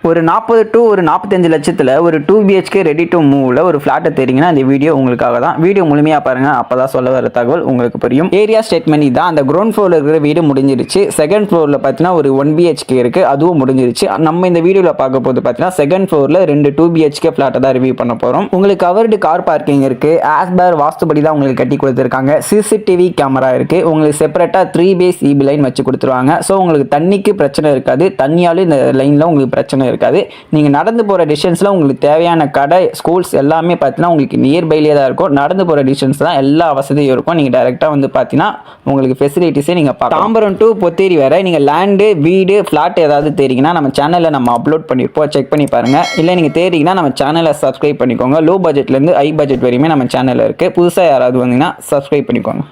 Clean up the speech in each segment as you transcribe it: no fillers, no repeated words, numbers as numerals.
ஒரு 40 to ஒரு 45 லட்சத்தில் ஒரு 2 BHK ரெடி டு மூவ்ல ஒரு ஃபிளாட்டை தெரியுங்கன்னா இந்த வீடியோ உங்களுக்காக தான். வீடியோ முழுமையாக பாருங்க, அப்பதான் சொல்ல வர தகவல் உங்களுக்கு புரியும். ஏரியா ஸ்டேட்மெண்ட் இதான். அந்த கிரவுண்ட் ஃப்ளோரில் இருக்கிற வீடு முடிஞ்சிருச்சு. செகண்ட் ஃப்ளோரில் பார்த்தீங்கன்னா ஒரு 1 BHK இருக்கு, அதுவும் முடிஞ்சிருச்சு. நம்ம இந்த வீடியோவில் பார்க்க போது பார்த்தீங்கன்னா செகண்ட் ஃப்ளோரில் 2 2 BHK ஃபிளாட்டை தான் ரிவ்யூ பண்ண போகிறோம். உங்களுக்கு கவர்டு கார் பார்க்கிங் இருக்கு, ஆஸ்பர் வாஸ்துபடி தான் உங்களுக்கு கட்டி கொடுத்துருக்காங்க. CCTV கேமரா இருக்கு, உங்களுக்கு செப்பரேட்டாக 3 பேஸ் EB லைன் வச்சு கொடுத்துருவாங்க. ஸோ உங்களுக்கு தண்ணிக்கு பிரச்சனை இருக்காது, தண்ணியாலும் இந்த லைனில் உங்களுக்கு பிரச்சனை இருக்காது. நீங்கள் நடந்து போகிற டிஸ்டன்ஸில் உங்களுக்கு தேவையான கடை, ஸ்கூல்ஸ் எல்லாமே பார்த்தீங்கன்னா உங்களுக்கு நியர்பைலே தான் இருக்கும். நடந்து போகிற டிஸ்டன்ஸ் தான் எல்லா வசதியும் இருக்கும். நீங்கள் டைரெக்டாக வந்து பார்த்தீங்கன்னா உங்களுக்கு ஃபெசிலிட்டிஸே நீங்கள் பார்க்கலாம். தாம்பரம் டு பொத்தேரி வரை நீங்கள் லேண்டு, வீடு, ஃப்ளாட் ஏதாவது தேடிங்கன்னா நம்ம சேனலில் நம்ம அப்லோட் பண்ணியிருப்போம், செக் பண்ணி பாருங்கள். இல்லை நீங்கள் தேடிங்கன்னா நம்ம சேனலை சப்ஸ்கிரைப் பண்ணிக்கோங்க. லோ பட்ஜெட்லேருந்து ஹை பட்ஜெட் வரையுமே நம்ம சேனலில் இருக்குது. புதுசாக யாராவது வந்தீங்கன்னா சப்ஸ்கிரைப் பண்ணிக்கோங்க.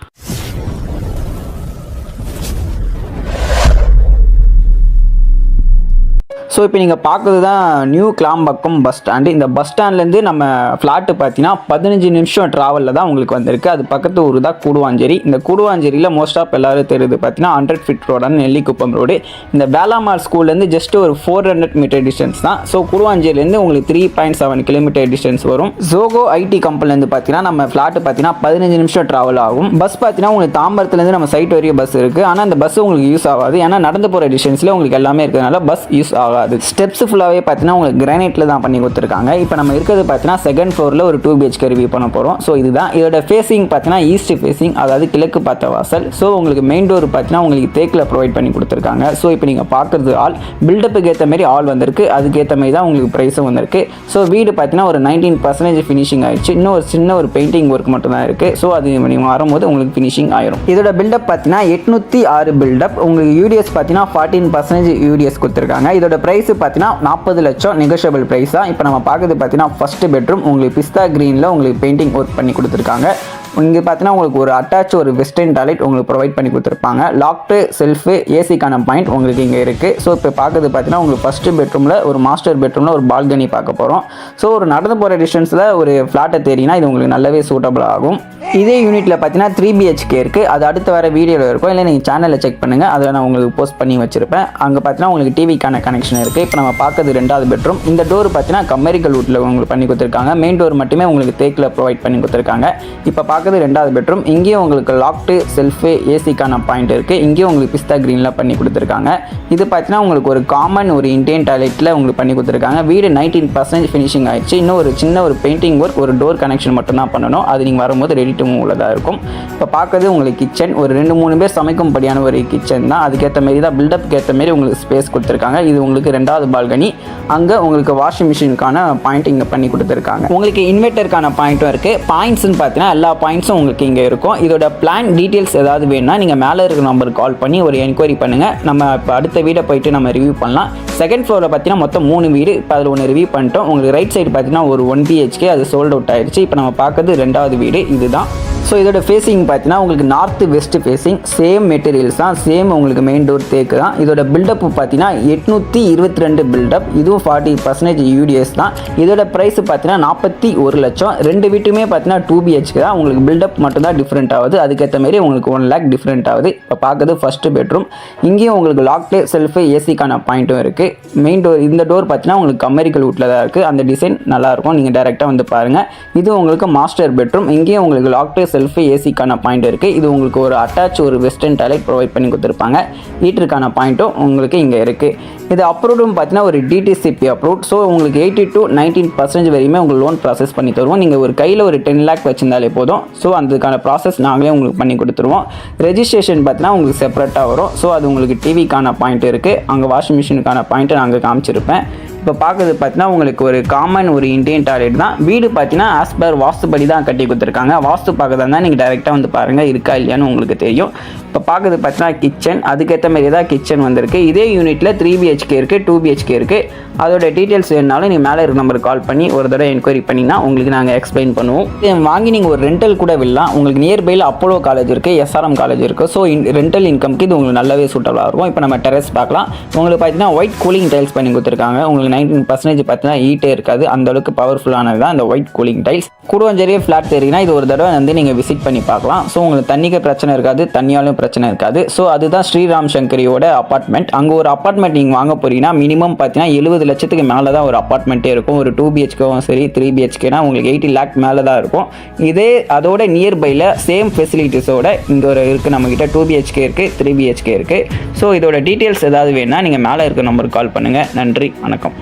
ஸோ இப்போ நீங்கள் பார்க்குறது தான் நியூ கிளாம்பக்கம் பஸ் ஸ்டாண்டு. இந்த பஸ் ஸ்டாண்ட்லேருந்து நம்ம ஃப்ளாட்டு பார்த்தீங்கன்னா 15 நிமிஷம் ட்ராவலில் தான் உங்களுக்கு வந்திருக்கு. அது பக்கத்து ஊர் தான் கூடுவாஞ்சேரி. இந்த கூடுவாஞ்சேரியில் மோஸ்ட் ஆஃப் எல்லாரும் தெரியுது பார்த்தீங்கன்னா 100 feet ரோடான நெல்லிக்குப்பம் ரோடு. இந்த வேளாமால் ஸ்கூல்லேருந்து ஜஸ்ட் ஒரு 400 மீட்டர் டிஸ்டன்ஸ் தான். ஸோ கூடுவாஞ்சேரியிலேருந்து உங்களுக்கு 3.7 கிலோமீட்டர் டிஸ்டன்ஸ் வரும். ஜோகோ ஐடி கம்பெனிலேருந்து பார்த்தீங்கன்னா நம்ம ஃப்ளாட்டு பார்த்தீங்கன்னா 15 நிமிஷம் ட்ராவல் ஆகும். பஸ் பார்த்தீங்கன்னா உங்களுக்கு தாம்பரத்துலேருந்து நம்ம சைட் வரையும் பஸ் இருக்குது. ஆனால் அந்த பஸ் உங்களுக்கு யூஸ் ஆகாது, ஏன்னா நடந்து போகிற டிஸ்டன்ஸில் உங்களுக்கு எல்லாமே இருக்கிறதுனால பஸ் யூஸ் ஆகாது. ஸ்டெப்ஸ் ஃபுல்லாகவே பார்த்தீங்கன்னா உங்களுக்கு கிரானைட்டில் தான் பண்ணி கொடுத்துருக்காங்க. இப்போ நம்ம இருக்கிறது பார்த்தீங்கன்னா செகண்ட் ஃப்ளோரில் ஒரு 2 BHK ரிவ்யூ பண்ண போகிறோம். ஸோ இதுதான் இதோட ஃபேஸிங் பார்த்தீங்கன்னா ஈஸ்ட் ஃபேஸிங், அதாவது கிழக்கு பார்த்த வாசல். ஸோ உங்களுக்கு மெயின் டோர் பார்த்தீங்கன்னா உங்களுக்கு தேக்கில் ப்ரொவைட் பண்ணி கொடுத்துருக்காங்க. ஸோ இப்போ நீங்கள் பார்க்குறது ஆல் பில்டப்புக்கு ஏற்ற மாதிரி ஆல் வந்திருக்கு, அதுக்கேற்ற மாதிரி தான் உங்களுக்கு ப்ரைஸும் வந்திருக்கு. ஸோ வீடு பார்த்தீங்கன்னா ஒரு 19% ஃபினிஷிங் ஆயிடுச்சு. இன்னும் ஒரு சின்ன ஒரு பெயிண்டிங் ஒர்க் மட்டும் தான் இருக்குது. ஸோ அது நீங்கள் வரும்போது உங்களுக்கு ஃபினிஷிங் ஆயிரும். இதோட பில்டப் பார்த்தீங்கன்னா 806 பில்டப். உங்களுக்கு யூடிஎஸ் பார்த்தீங்கன்னா 14% யூடிஎஸ் கொடுத்துருக்காங்க. இதோட ப்ரைஸ் பார்த்தீங்கன்னா 40 லட்சம் நெகோஷியபிள் ப்ரைஸ் தான். இப்போ நம்ம பார்க்குறது பார்த்தீங்கன்னா ஃபர்ஸ்ட் பெட்ரூம். உங்களுக்கு பிஸ்தா கிரீனில் உங்களுக்கு பெயிண்டிங் ஒர்க் பண்ணி கொடுத்துருக்காங்க. இங்கே பார்த்தீங்கன்னா உங்களுக்கு ஒரு அட்டாச் ஒரு வெஸ்டர்ன் டாய்லெட் உங்களுக்கு ப்ரொவைட் பண்ணி கொடுத்துருப்பாங்க. லாக்டு செல்ஃபு, ஏசிக்கான பாயிண்ட் உங்களுக்கு இங்கே இருக்குது. ஸோ இப்போ பார்க்குறது பார்த்தீங்கன்னா உங்களுக்கு ஃபஸ்ட்டு பெட்ரூமில் ஒரு மாஸ்டர் பெட்ரூமில் ஒரு பால்கனி பார்க்க போகிறோம். ஸோ ஒரு நடந்து போகிற டிஸ்டன்ஸில் ஒரு ஃப்ளாட்டை தேடினா இது உங்களுக்கு நல்லாவே சூட்டபிள் ஆகும். இதே யூனிட்டில் பார்த்தீங்கன்னா 3 BHK இருக்குது. அது அடுத்து வர வீடியோவில் இருக்கும், இல்லை நீங்கள் சேனலில் செக் பண்ணுங்கள், அதில் நான் உங்களுக்கு போஸ்ட் பண்ணி வச்சுருப்பேன். அங்கே பார்த்தீங்கன்னா உங்களுக்கு டிவிக்கான கனெக்ஷன் இருக்குது. இப்போ நம்ம பார்க்குறது 2வது பெட்ரூம். இந்த டோர் பார்த்தீங்கன்னா கமெரிக்கல் வுட்டில் உங்களுக்கு பண்ணி கொடுத்துருக்காங்க. மெயின் டோர் மட்டுமே உங்களுக்கு தேக்கில் ப்ரொவைட் பண்ணி கொடுத்துருக்காங்க. இப்போ பார்க்குறது 2வது பெட்ரூம். இங்கேயும் உங்களுக்கு லாக்டு செல்ஃபு, ஏசிக்கான பாயிண்ட் இருக்குது. இங்கேயும் உங்களுக்கு பிஸ்தா கிரீனில் பண்ணி கொடுத்துருக்காங்க. இது பார்த்தீங்கன்னா உங்களுக்கு ஒரு காமன் ஒரு இண்டியன் டாய்லெட்டில் உங்களுக்கு பண்ணி கொடுத்துருக்காங்க. வீடு 19% ஃபினிஷிங் ஆயிடுச்சு. இன்னும் ஒரு சின்ன ஒரு பெயிண்டிங் ஒர்க், ஒரு டோர் கனெக்ஷன் மட்டும் தான் பண்ணணும். அது நீங்கள் வரும்போது ரெடி டு மூவ்ல தான் இருக்கும். இப்போ பார்க்குறது உங்களுக்கு கிச்சன். ஒரு 2-3 பேர் சமைக்கும்படியான ஒரு கிச்சன் தான். அதுக்கேற்ற மாரி தான் பில்டப்புக்கு ஏற்ற மாரி உங்களுக்கு ஸ்பேஸ் கொடுத்துருக்காங்க. இது உங்களுக்கு 2வது பால்கனி. அங்கே உங்களுக்கு வாஷிங் மிஷினுக்கான பாயிண்ட் இங்கே பண்ணி கொடுத்துருக்காங்க. உங்களுக்கு இன்வெர்ட்டருக்கான பாயிண்ட்டும் இருக்குது. பாயிண்ட்ஸ்னு பார்த்தீங்கன்னா எல்லா பாயிண்ட்ஸும் உங்களுக்கு இங்கே இருக்கும். இதோட பிளான் டீட்டெயில்ஸ் ஏதாவது வேணும்னா நீங்கள் மேலே இருக்கிற நம்பருக்கு கால் பண்ணி ஒரு என்கொயரி பண்ணுங்கள். நம்ம இப்போ அடுத்த வீடை போயிட்டு நம்ம ரிவ்யூ பண்ணலாம். செகண்ட் ஃப்ளோரில் பார்த்தீங்கன்னா மொத்தம் 3 வீடு. இப்போ அதில் ஒன்று ரிவ்யூ பண்ணிட்டோம். உங்களுக்கு ரைட் சைடு பார்த்தீங்கன்னா ஒரு 1 BHK, அது சோல்ட் அவுட் ஆயிடுச்சு. இப்போ நம்ம பார்க்குறது 2வது வீடு இதுதான். ஸோ இதோட ஃபேஸிங் பார்த்தீங்கன்னா உங்களுக்கு north west facing, same materials தான், சேம் உங்களுக்கு மெயின் டோர் தேக்கு தான். இதோட பில்டப் பார்த்தீங்கன்னா 822 பில்டப். இதுவும் 40% யூடிஎஸ் தான். இதோட ப்ரைஸ் பார்த்தீங்கன்னா 41 லட்சம். 2 வீட்டுமே பார்த்தீங்கன்னா 2 BHK தான். உங்களுக்கு பில்டப் மட்டும் தான் டிஃப்ரெண்ட் ஆகுது, அதுக்கேற்ற மாரி உங்களுக்கு 1 lakh டிஃப்ரெண்ட் ஆகுது. இப்போ பார்க்குறது ஃபஸ்ட்டு பெட்ரூம். இங்கேயும் உங்களுக்கு லாக்டு செல்ஃபு, ஏசிக்கான பாயிண்ட்டும் இருக்குது. மெயின் டோர், இந்த டோர் பார்த்தீங்கன்னா உங்களுக்கு கமெரிக்கல் வுட்டில் தான் இருக்குது. அந்த டிசைன் நல்லாயிருக்கும், நீங்கள் டேரெக்டாக வந்து பாருங்கள். இது உங்களுக்கு மாஸ்டர் பெட்ரூம். இங்கேயும் உங்களுக்கு லாக்டு செல்ஃபு, ஏசிக்கான பாயிண்ட் இருக்குது. இது உங்களுக்கு ஒரு அட்டாச் ஒரு வெஸ்டர்ன் டாய்லெட் ப்ரொவைட் பண்ணி கொடுத்துருப்பாங்க. ஹீட்டருக்கான பாயிண்ட்டும் உங்களுக்கு இங்கே இருக்குது. இது அப்ரூவ்டும் பார்த்தீங்கன்னா ஒரு DTCP அப்ரூவ். ஸோ உங்களுக்கு 80 to 19% வரையுமே உங்களுக்கு லோன் ப்ராசஸ் பண்ணி தருவோம். நீங்கள் ஒரு கையில் ஒரு 10 lakh வச்சிருந்தாலே போதும். ஸோ அதுக்கான ப்ராசஸ் நாங்களே உங்களுக்கு பண்ணி கொடுத்துருவோம். ரெஜிஸ்ட்ரேஷன் பார்த்தீங்கன்னா உங்களுக்கு செப்பரேட்டாக வரும். ஸோ அது உங்களுக்கு டிவிக்கான பாயிண்ட் இருக்குது. அங்கே வாஷிங் மிஷினுக்கான பாயிண்ட்டை நாங்கள் காமிச்சிருப்பேன். இப்போ பார்க்குறது பார்த்தீங்கன்னா உங்களுக்கு ஒரு காமன் ஒரு இண்டியன் டாய்லெட் தான். வீடு பார்த்தீங்கன்னா ஆஸ்பர் வாஸ்துபடி தான் கட்டி கொடுத்துருக்காங்க. வாஸ்து பார்க்கறதா இருந்தால் நீங்கள் டைரெக்டாக வந்து பாருங்கள், இருக்கா இல்லையான்னு உங்களுக்கு தெரியும். இப்போ பார்க்குறது பார்த்தீங்கன்னா கிச்சன், அதுக்கேற்ற மாதிரி தான் கிச்சன் வந்திருக்கு. இதே யூனிட்டில் 3 BHK இருக்குது, 2 BHK இருக்குது. அதோட டீட்டெயில்ஸ் வேணுனாலும் நீங்கள் மேலே இருக்க நம்பருக்கு கால் பண்ணி ஒரு தடவை என்கொயரி பண்ணிங்கன்னா உங்களுக்கு நாங்கள் எக்ஸ்பிளைன் பண்ணுவோம். வாங்கி நீங்கள் ஒரு ரெண்டல் கூட விடலாம். உங்களுக்கு நியர்பையில் அப்போலோ காலேஜ் இருக்குது, SRM காலேஜ் இருக்குது. ஸோ ரெண்டல் இன்கம்க்கு இது உங்களுக்கு நல்லாவே சூட்டபுளாக இருக்கும். இப்போ நம்ம டெரஸ் பார்க்கலாம். உங்களுக்கு பார்த்தீங்கன்னா ஒயிட் கூலிங் டைல்ஸ் பண்ணி கொடுத்துருக்காங்க. உங்களுக்கு 19% பார்த்தீங்கன்னா ஹீட்டே இருக்காது, அந்தளவுக்கு பவர்ஃபுல்லானது தான் இந்த ஒயிட் கூலிங் டைல்ஸ். கூடுவாஞ்சேரியே ஃப்ளாட் தெரியுங்கன்னா இது ஒரு தடவை வந்து நீங்கள் விசிட் பண்ணி பார்க்கலாம். ஸோ உங்களுக்கு தண்ணிக்கு பிரச்சனை இருக்காது, தண்ணியாலும் பிரச்சனை பிரச்சனை இருக்காது. ஸோ அதுதான் ஸ்ரீராம் சங்கரியோட அப்பார்ட்மெண்ட். அங்கே ஒரு அப்பார்ட்மெண்ட் நீங்கள் வாங்க போகிறீங்கன்னா மினிமம் பார்த்தீங்கன்னா 70 லட்சத்துக்கு மேலே தான் ஒரு அப்பார்ட்மெண்ட்டே இருக்கும். ஒரு 2 BHKவும் சரி 3 BHKனா உங்களுக்கு 80 lakh மேலே தான் இருக்கும். இதே அதோட நியர்பையில் சேம் ஃபெசிலிட்டிஸோட இங்கே ஒரு இருக்குது, நம்மக்கிட்ட 2 BHK இருக்குது, 3 BHK இருக்குது. ஸோ இதோட டீட்டெயில்ஸ் ஏதாவது வேணும்னா நீங்கள் மேலே இருக்க நம்பருக்கு கால் பண்ணுங்கள். நன்றி, வணக்கம்.